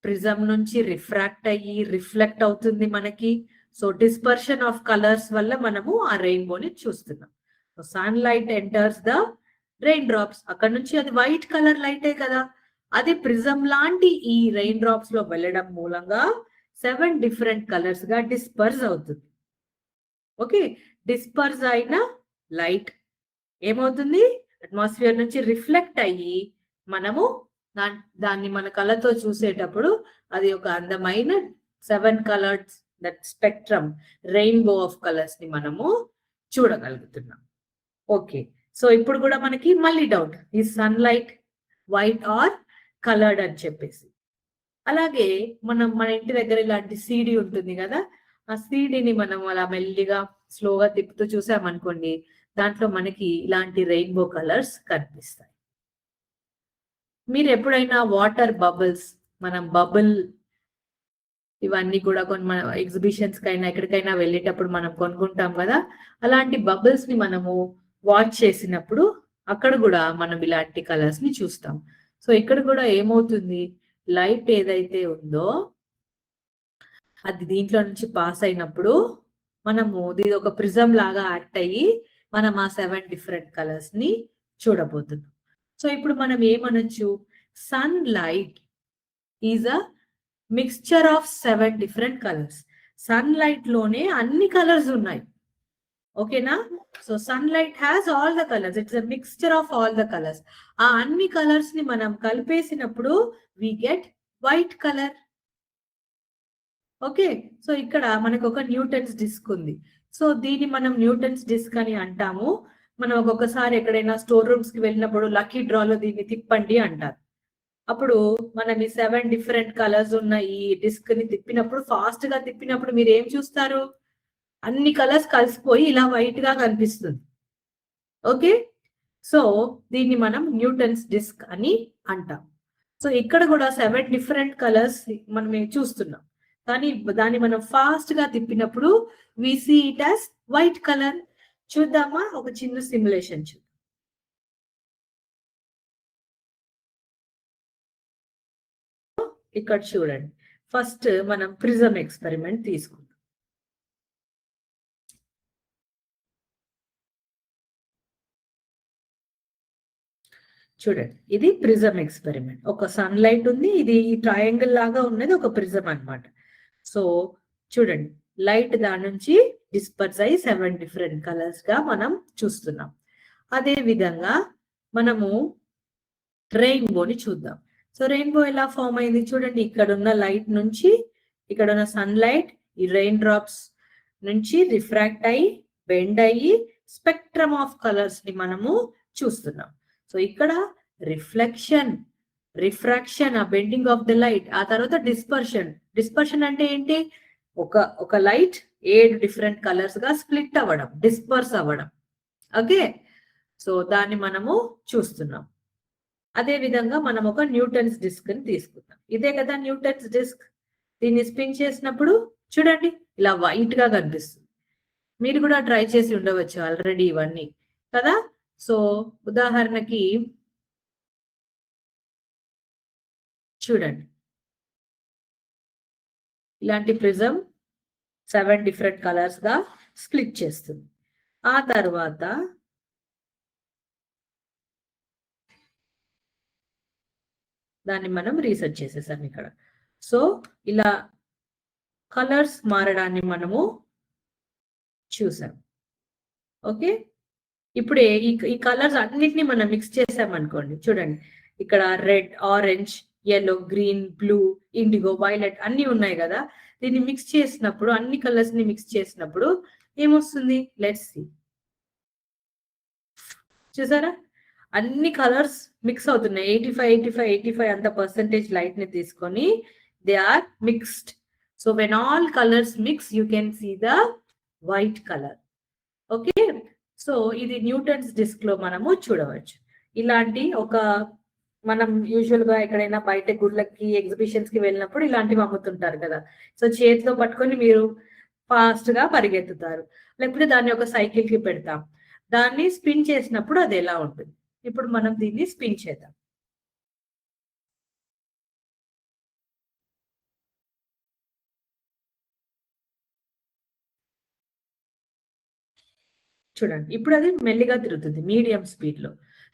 ప్రిజం నుంచి రిఫ్రాక్ట్ అయ్యి రిఫ్లెక్ట్ అవుతుంది మనకి. సో డిస్పర్షన్ ఆఫ్ కలర్స్ వల్ల మనము ఆ రెయిన్బోని చూస్తున్నాం. So sunlight enters the raindrops. అక్కడ నుంచి అది వైట్ కలర్ లైటే కదా, అది ప్రిజం లాంటి ఈ రెయిన్ డ్రాప్స్ లో వెళ్ళడం మూలంగా 7 డిఫరెంట్ కలర్స్ గా డిస్పర్స్ అవుతుంది. ఓకే, డిస్పర్స్ అయిన లైట్ ఏమవుతుంది? అట్మాస్ఫియర్ నుంచి రిఫ్లెక్ట్ అయ్యి మనము దాన్ని మన కళ్ళతో చూసేటప్పుడు అది ఒక అందమైన 7 colours that spectrum rainbow of colours ని మనము చూడగలుగుతున్నాం. ఓకే, సో ఇప్పుడు కూడా మనకి మళ్ళీ డౌట్, ఈ సన్లైట్ వైట్ ఆర్ కలర్డ్ అని చెప్పేసి. అలాగే మన ఇంటి దగ్గర ఇలాంటి సీడీ ఉంటుంది కదా, ఆ సీడీని మనం అలా మెల్లిగా స్లోగా తిప్పుతూ చూసామనుకోండి, దాంట్లో మనకి ఇలాంటి రెయిన్బో కలర్స్ కనిపిస్తాయి. మీరు ఎప్పుడైనా వాటర్ బబుల్స్, మనం బబుల్ ఇవన్నీ కూడా కొన్ని మన ఎగ్జిబిషన్స్ కైనా ఎక్కడికైనా వెళ్ళేటప్పుడు మనం కొనుక్కుంటాం కదా, అలాంటి బబుల్స్ ని మనము వాచ్ చేసినప్పుడు అక్కడ కూడా మనం ఇలాంటి కలర్స్ ని చూస్తాం. సో ఇక్కడ కూడా ఏమవుతుంది, లైట్ ఏదైతే ఉందో అది దీంట్లో నుంచి పాస్ అయినప్పుడు మనము దీని ఒక ప్రిజం లాగా యాక్ట్ అయ్యి మనం ఆ 7 డిఫరెంట్ కలర్స్ ని చూడబోతున్నాం. సో ఇప్పుడు మనం ఏమనొచ్చు, sunlight is a mixture of 7 different colours. Sunlight లోనే అన్ని కలర్స్ ఉన్నాయి. ఓకేనా? So sunlight has all the colours, it's a mixture of all the colours. ఆ అన్ని కలర్స్ ని మనం కలిపేసినప్పుడు we get white colour. Okay, so ఇక్కడ మనకు ఒక న్యూటన్స్ డిస్క్ ఉంది. సో దీన్ని మనం న్యూటన్స్ డిస్క్ అని అంటాము. మనం ఒక్కొక్కసారి ఎక్కడైనా స్టోర్ రూమ్స్ కి వెళ్ళినప్పుడు లక్కీ డ్రాలో దీన్ని తిప్పండి అంటారు. అప్పుడు మనం ఈ 7 డిఫరెంట్ కలర్స్ ఉన్న ఈ డిస్క్ ని తిప్పినప్పుడు, ఫాస్ట్ గా తిప్పినప్పుడు మీరు ఏం చూస్తారు, అన్ని కలర్స్ కలిసిపోయి ఇలా వైట్ గా కనిపిస్తుంది. ఓకే, సో దీన్ని మనం న్యూటన్స్ డిస్క్ అని అంటాం. సో ఇక్కడ కూడా 7 డిఫరెంట్ కలర్స్ మనం చూస్తున్నాం, కానీ దాన్ని మనం ఫాస్ట్ గా తిప్పినప్పుడు we see it as white colour. చూద్దామా, ఒక చిన్న సిమ్యులేషన్ చూద్దాం. ఇక్కడ చూడండి, ఫస్ట్ మనం ప్రిజం ఎక్స్పెరిమెంట్ తీసుకుందాం. చూడండి, ఇది ప్రిజం ఎక్స్పెరిమెంట్. ఒక సన్ లైట్ ఉంది, ఇది ట్రయాంగిల్ లాగా ఉన్నది ఒక ప్రిజం అన్నమాట. సో చూడండి, లైట్ దాని నుంచి డిస్పర్స్ అయ్యి 7 డిఫరెంట్ కలర్స్ గా మనం చూస్తున్నాం. అదే విధంగా మనము రెయిన్బోని చూద్దాం. సో రెయిన్బో ఎలా ఫామ్ అయింది చూడండి, ఇక్కడ ఉన్న లైట్ నుంచి, ఇక్కడ ఉన్న సన్ లైట్ ఈ రెయిన్ డ్రాప్స్ నుంచి రిఫ్రాక్ట్ అయ్యి బెండ్ అయ్యి స్పెక్ట్రమ్ ఆఫ్ కలర్స్ ని మనము చూస్తున్నాం. సో ఇక్కడ రిఫ్రాక్షన్, ఆ బెండింగ్ ఆఫ్ ద లైట్, ఆ తర్వాత డిస్పర్షన్ అంటే ఏంటి, ఒక లైట్ 7 డిఫరెంట్ కలర్స్ గా స్ప్లిట్ అవ్వడం, డిస్పర్స్ అవ్వడం. ఓకే, సో దాన్ని మనము చూస్తున్నాం. అదే విధంగా మనం ఒక న్యూటన్స్ డిస్క్ ని తీసుకుందాం. ఇదే కదా న్యూటన్స్ డిస్క్. దీన్ని స్పిన్ చేసినప్పుడు చూడండి ఇలా వైట్ గా కనిపిస్తుంది. మీరు కూడా ట్రై చేసి ఉండవచ్చు ఆల్రెడీ ఇవన్నీ కదా. సో ఉదాహరణకి చూడండి, ఇలాంటి ప్రిజం 7 డిఫరెంట్ కలర్స్ గా స్ప్లిట్ చేస్తుంది. ఆ తర్వాత దాన్ని మనం రీసెర్చ్ చేసేసాం ఇక్కడ. సో ఇలా కలర్స్ మారడాన్ని మనము చూసాం. ఓకే, ఇప్పుడే ఈ కలర్స్ అన్నిటిని మనం మిక్స్ చేసామనుకోండి, చూడండి ఇక్కడ red, orange, yellow, green, blue, IndiGo, violet అన్ని ఉన్నాయి కదా. దీన్ని మిక్స్ చేసినప్పుడు, అన్ని కలర్స్ ని మిక్స్ చేసినప్పుడు ఏమొస్తుంది, లెట్స్ సీ. చూసారా, అన్ని కలర్స్ మిక్స్ అవుతున్నాయి. 85 అంత పర్సెంటేజ్ లైట్ ని తీసుకొని they are mixed. So when all colours mix you can see the white colour. Okay, so ఇది న్యూటన్స్ డిస్క్ లో మనము చూడవచ్చు. ఇలాంటి ఒక మనం యూజువల్ గా ఎక్కడైనా బయట గుళ్ళకి, ఎగ్జిబిషన్స్ కి వెళ్ళినప్పుడు ఇలాంటివి అమ్ముతుంటారు కదా. సో చేతిలో పట్టుకొని మీరు ఫాస్ట్ గా పరిగెత్తుతారు, లేకపోతే దాన్ని ఒక సైకిల్ కి పెడతాం. దాన్ని స్పిన్ చేసినప్పుడు అది ఎలా ఉంటుంది. ఇప్పుడు మనం దీన్ని స్పిన్ చేద్దాం. చూడండి, ఇప్పుడు అది మెల్లిగా తిరుగుతుంది మీడియం స్పీడ్ లో.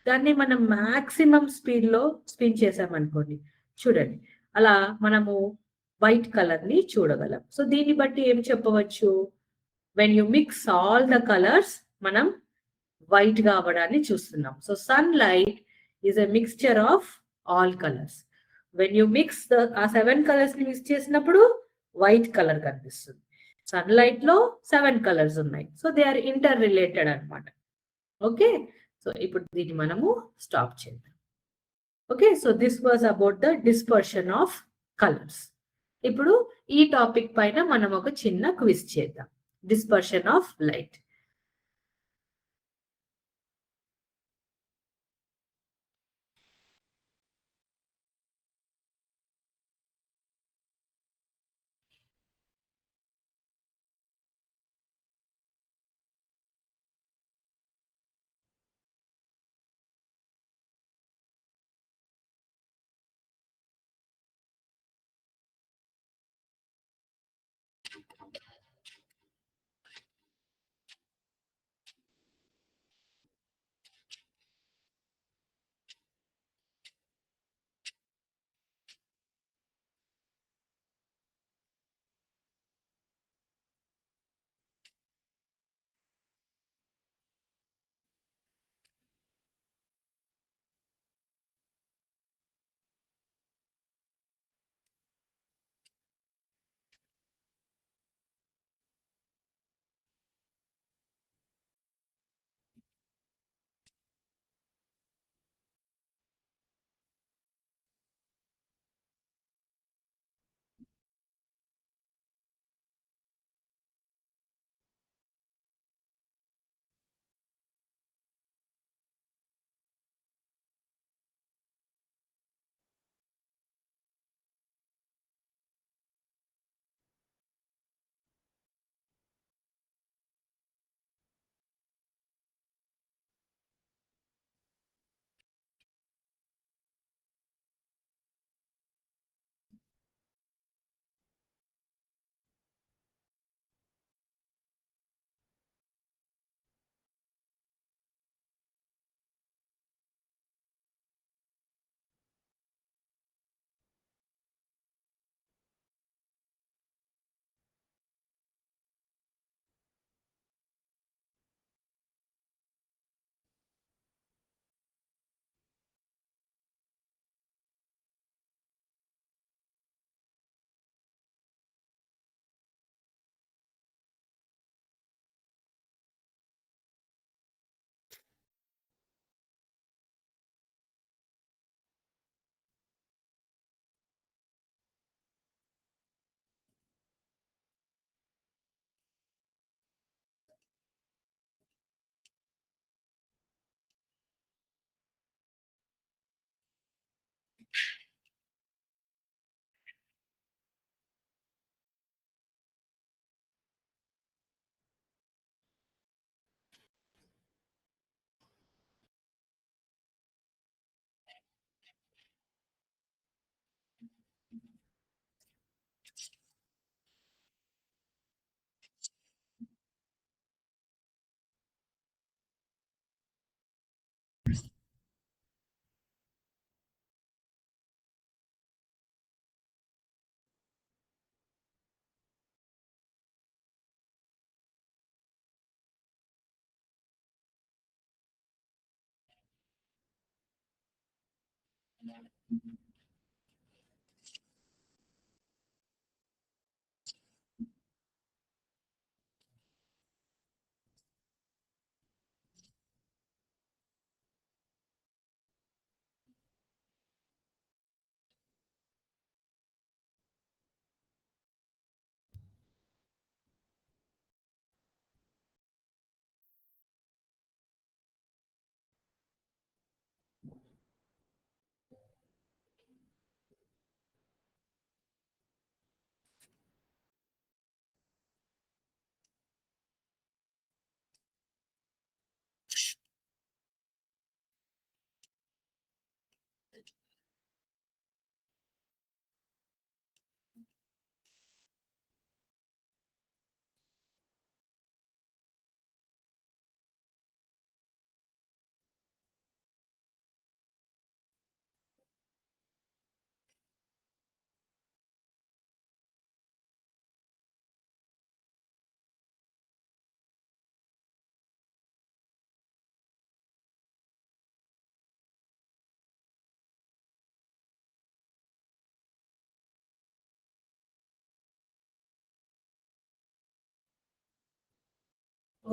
దాన్ని మనం మాక్సిమం స్పీడ్ లో స్పిన్ చేసామనుకోండి, చూడండి అలా మనము వైట్ కలర్ ని చూడగలం. సో దీన్ని బట్టి ఏం చెప్పవచ్చు, when you mix all the colours మనం వైట్ గా అవ్వడాన్ని చూస్తున్నాం. So sunlight is a mixture of all colours. When you mix ఆ 7 కలర్స్ ని మిక్స్ చేసినప్పుడు వైట్ కలర్ కనిపిస్తుంది. సన్లైట్ లో 7 కలర్స్ ఉన్నాయి. So they are interrelated అనమాట. ఓకే, సో ఇప్పుడు దీన్ని మనము స్టాప్ చేద్దాం. Okay, so this was about the dispersion of colours. ఇప్పుడు ఈ టాపిక్ పైన మనం ఒక చిన్న క్విజ్ చేద్దాం. Dispersion of light.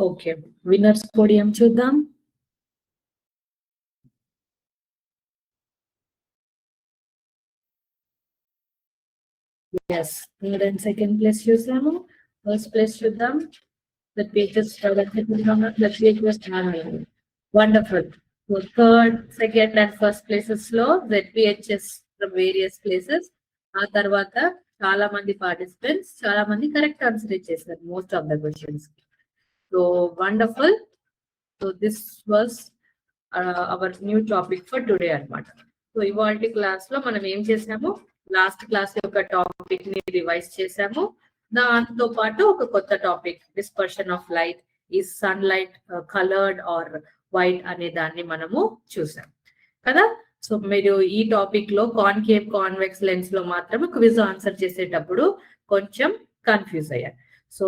Okay, winners podium చూద్దాం. Yes, third and second place చూసాము. ఫస్ట్ ప్లేస్ చూద్దాం. Wonderful. Third, second and first places లో ZPHS ఫ్రమ్ వేరియస్ ప్లేసెస్. ఆ తర్వాత చాలా మంది పార్టిసిపెంట్స్ చాలా మంది కరెక్ట్ ఆన్సర్ ఇచ్చేసారు most of the questions. So wonderful. So this was our new topic for today అన్నమాట. సో ఇవాల్టి క్లాస్ లో మనం ఏం చేసాము, లాస్ట్ క్లాస్ యొక్క టాపిక్ ని రివైజ్ చేసాము. దాంతో పాటు ఒక కొత్త టాపిక్, డిస్పర్షన్ ఆఫ్ లైట్, ఈ sunlight coloured or white అనే దాన్ని మనము చూసాం కదా. సో మీరు ఈ టాపిక్ లో కాన్కేవ్ కాన్వెక్స్ లెన్స్ లో మాత్రమే క్విజ్ ఆన్సర్ చేసేటప్పుడు కొంచెం కన్ఫ్యూజ్ అయ్యారు. సో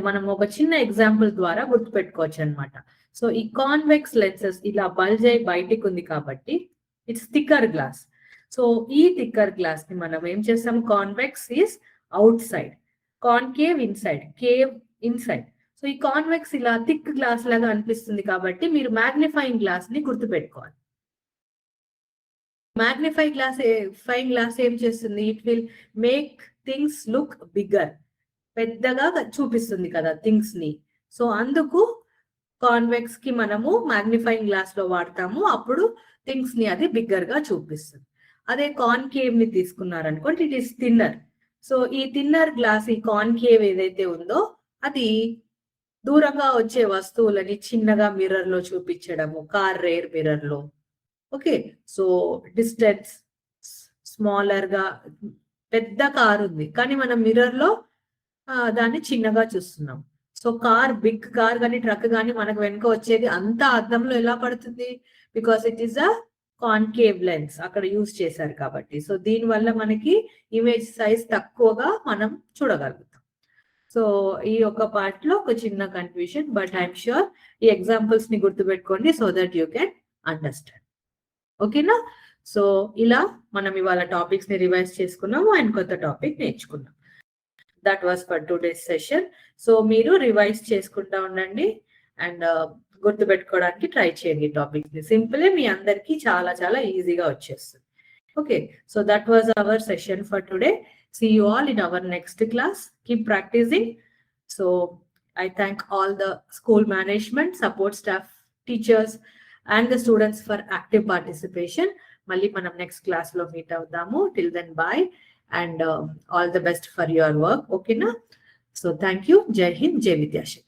మనం ఒక చిన్న ఎగ్జాంపుల్ ద్వారా గుర్తుపెట్టుకోవచ్చు అనమాట. సో ఈ కాన్వెక్స్ లెన్సెస్ ఇలా బల్జ్ అయి బయటికి ఉంది కాబట్టి ఇట్స్ థిక్కర్ గ్లాస్. సో ఈ థిక్కర్ గ్లాస్ ని మనం ఏం చేస్తాం, convex is outside, concave inside, cave inside. So ఈ కాన్వెక్స్ ఇలా థిక్ గ్లాస్ లాగా అనిపిస్తుంది కాబట్టి మీరు మ్యాగ్నిఫైయింగ్ గ్లాస్ ని గుర్తుపెట్టుకోవాలి. మ్యాగ్నిఫైయింగ్ గ్లాస్ ఏం చేస్తుంది, it will make things look bigger, పెద్దగా చూపిస్తుంది కదా థింగ్స్ ని. సో అందుకు కాన్వెక్స్ కి మనము మ్యాగ్నిఫైయింగ్ గ్లాస్ లో వాడతాము, అప్పుడు థింగ్స్ ని అది బిగ్గర్ గా చూపిస్తుంది. అదే కాన్కేవ్ ని తీసుకున్నారనుకోండి, ఇట్ ఈస్ థిన్నర్. సో ఈ థిన్నర్ గ్లాస్, ఈ కాన్కేవ్ ఏదైతే ఉందో అది దూరంగా వచ్చే వస్తువులని చిన్నగా మిర్రర్ లో చూపించడము, కార్ రేర్ మిర్రర్ లో. ఓకే, సో డిస్టెన్స్ స్మాలర్ గా, పెద్ద కార్ ఉంది కానీ మనం మిర్రర్ లో దాన్ని చిన్నగా చూస్తున్నాం. సో కార్, బిగ్ కార్ కానీ ట్రక్ కానీ మనకు వెనుక వచ్చేది అంతా అద్దంలో ఎలా పడుతుంది, because it is a concave lens అక్కడ యూజ్ చేశారు కాబట్టి. సో దీని వల్ల మనకి ఇమేజ్ సైజ్ తక్కువగా మనం చూడగలుగుతాం. సో ఈ ఒక పార్ట్ లో ఒక చిన్న కన్ఫ్యూజన్, బట్ ఐఎమ్ షూర్ ఈ ఎగ్జాంపుల్స్ ని గుర్తుపెట్టుకోండి so that you can understand. ఓకేనా. సో ఇలా మనం ఇవాళ టాపిక్స్ ని రివైజ్ చేసుకున్నాము అండ్ కొత్త టాపిక్ నేర్చుకున్నాం. That was for today's session. So మీరు రివైజ్ చేసుకుంటా ఉండండి అండ్ గుర్తుపెట్టుకోవడానికి ట్రై చేయండి టాపిక్స్ ని. సింపుల్, మీ అందరికి చాలా చాలా ఈజీగా వచ్చేస్తుంది. Okay, so that was our session for today. See you all in our next class. Keep practicing. So I thank all the school management, support staff, teachers and the students for active participation. Malli manam next class lo meet avdamu. Till then, bye and all the best for your work. Okay na. So thank you. Jai Hind, Jai Vidyashakti.